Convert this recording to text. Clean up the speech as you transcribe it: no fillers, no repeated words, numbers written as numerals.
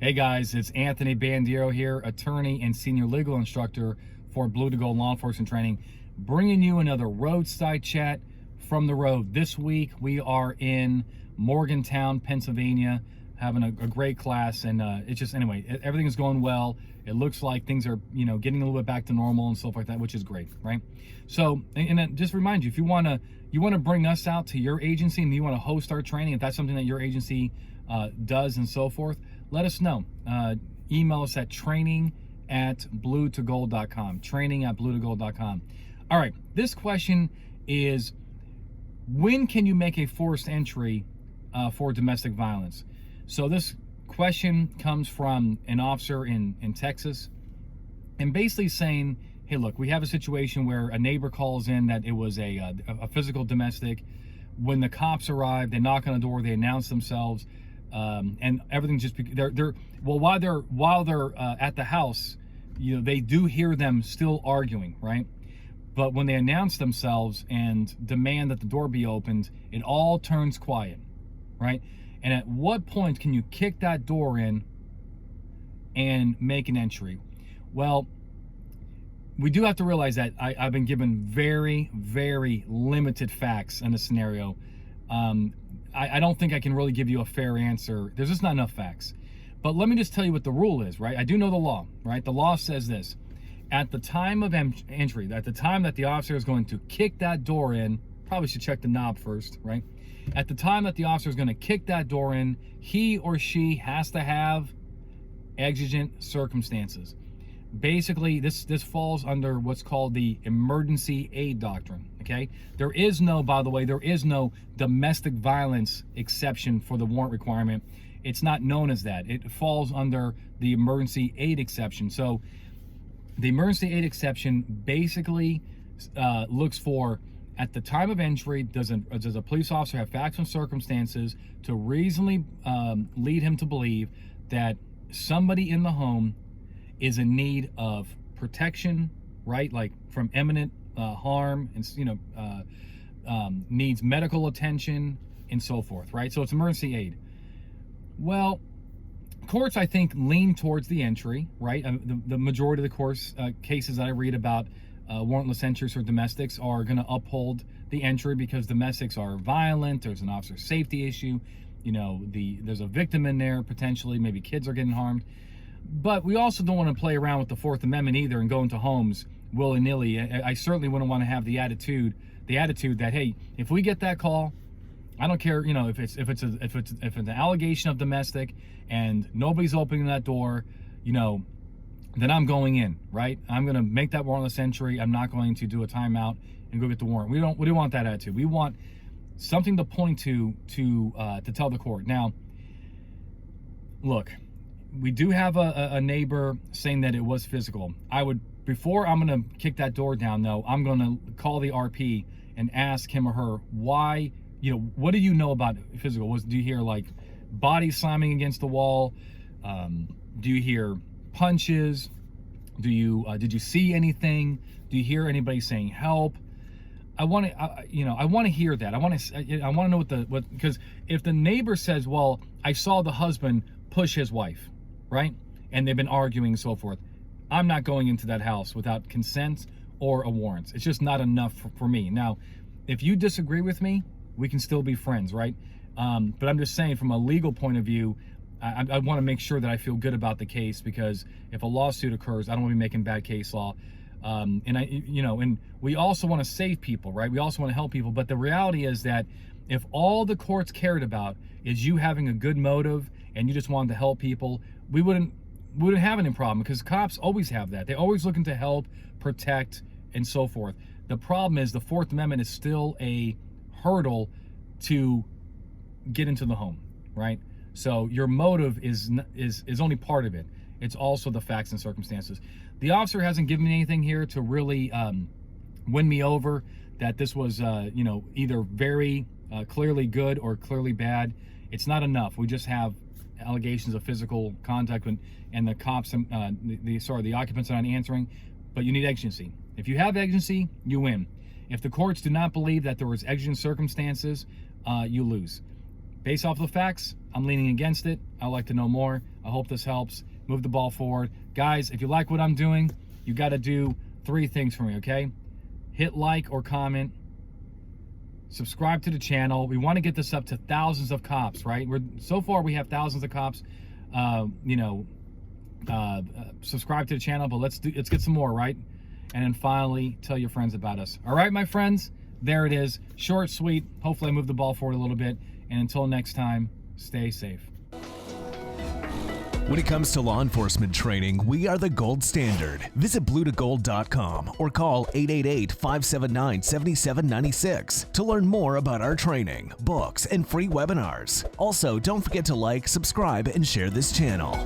Hey guys, it's Anthony Bandiero here, attorney and senior legal instructor for Blue to Gold Law Enforcement Training, bringing you another Roadside Chat from the road. This week we are in Morgantown, Pennsylvania, having a great class, and it's just, anyway, everything is going well. It looks like things are, getting a little bit back to normal and stuff like that, which is great, right? So, and just remind you, if you want to bring us out to your agency and you want to host our training, if that's something that your agency does and so forth, let us know. Email us at training@bluetogold.com. Training@bluetogold.com. All right, this question is, when can you make a forced entry for domestic violence? So this question comes from an officer in Texas, and basically saying, hey, look, we have a situation where a neighbor calls in that it was a physical domestic. When the cops arrive, they knock on the door, they announce themselves, and everything just while they're at the house, they do hear them still arguing, right? But when they announce themselves and demand that the door be opened, it all turns quiet, right? And at what point can you kick that door in and make an entry? Well, we do have to realize that I've been given very, very limited facts in this scenario. I don't think I can really give you a fair answer. There's just not enough facts. But let me just tell you what the rule is, right? I do know the law, right? The law says this. At the time of entry, at the time that the officer is going to kick that door in, probably should check the knob first, right? At the time that the officer is going to kick that door in, he or she has to have exigent circumstances. Basically, this falls under what's called the emergency aid doctrine, okay? There is no, by the way, there is no domestic violence exception for the warrant requirement. It's not known as that. It falls under the emergency aid exception. So the emergency aid exception basically looks for, at the time of entry, does a police officer have facts and circumstances to reasonably lead him to believe that somebody in the home is in need of protection, right? Like from imminent harm, and needs medical attention and so forth, right? So it's emergency aid. Well, courts, I think, lean towards the entry, right? The majority of the cases that I read about warrantless entries for domestics are going to uphold the entry because domestics are violent. There's an officer safety issue. There's a victim in there potentially. Maybe kids are getting harmed. But we also don't want to play around with the Fourth Amendment either and go into homes willy-nilly. I certainly wouldn't want to have the attitude that, hey, if we get that call, I don't care, if it's an allegation of domestic and nobody's opening that door, then I'm going in, right? I'm going to make that warrantless entry. I'm not going to do a timeout and go get the warrant. We don't want that attitude. We want something to point to tell the court. Now, look, we do have a neighbor saying that it was physical. Before I'm going to kick that door down, though, I'm going to call the RP and ask him or her why, what do you know about physical? Do you hear like body slamming against the wall? Do you hear punches? Did you see anything? Do you hear anybody saying help? I want to hear that. I want to know because if the neighbor says, well, I saw the husband push his wife, right? And they've been arguing and so forth, I'm not going into that house without consent or a warrant. It's just not enough for me. Now, if you disagree with me, we can still be friends, right? But I'm just saying, from a legal point of view, I want to make sure that I feel good about the case, because if a lawsuit occurs, I don't want to be making bad case law. And we also want to save people, right? We also want to help people. But the reality is that if all the courts cared about is you having a good motive and you just wanted to help people, we wouldn't have any problem, because cops always have that. They're always looking to help, protect, and so forth. The problem is the Fourth Amendment is still a hurdle to get into the home, right? So your motive is only part of it. It's also the facts and circumstances. The officer hasn't given me anything here to really win me over that this was either very clearly good or clearly bad. It's not enough. We just have allegations of physical contact and the cops, the occupants are not answering, but you need exigency. If you have exigency, you win. If the courts do not believe that there was exigent circumstances, you lose. based off the facts, I'm leaning against it. I'd like to know more. I hope this helps. Move the ball forward. Guys, if you like what I'm doing, you got to do 3 things for me, okay? Hit like or comment. Subscribe to the channel. We want to get this up to thousands of cops, right? So far we have thousands of cops, subscribe to the channel, but let's get some more, right? And then finally, tell your friends about us. All right, my friends, there it is. Short, sweet. Hopefully I moved the ball forward a little bit. And until next time, stay safe. When it comes to law enforcement training, we are the gold standard. Visit bluetogold.com or call 888-579-7796 to learn more about our training, books, and free webinars. Also, don't forget to like, subscribe, and share this channel.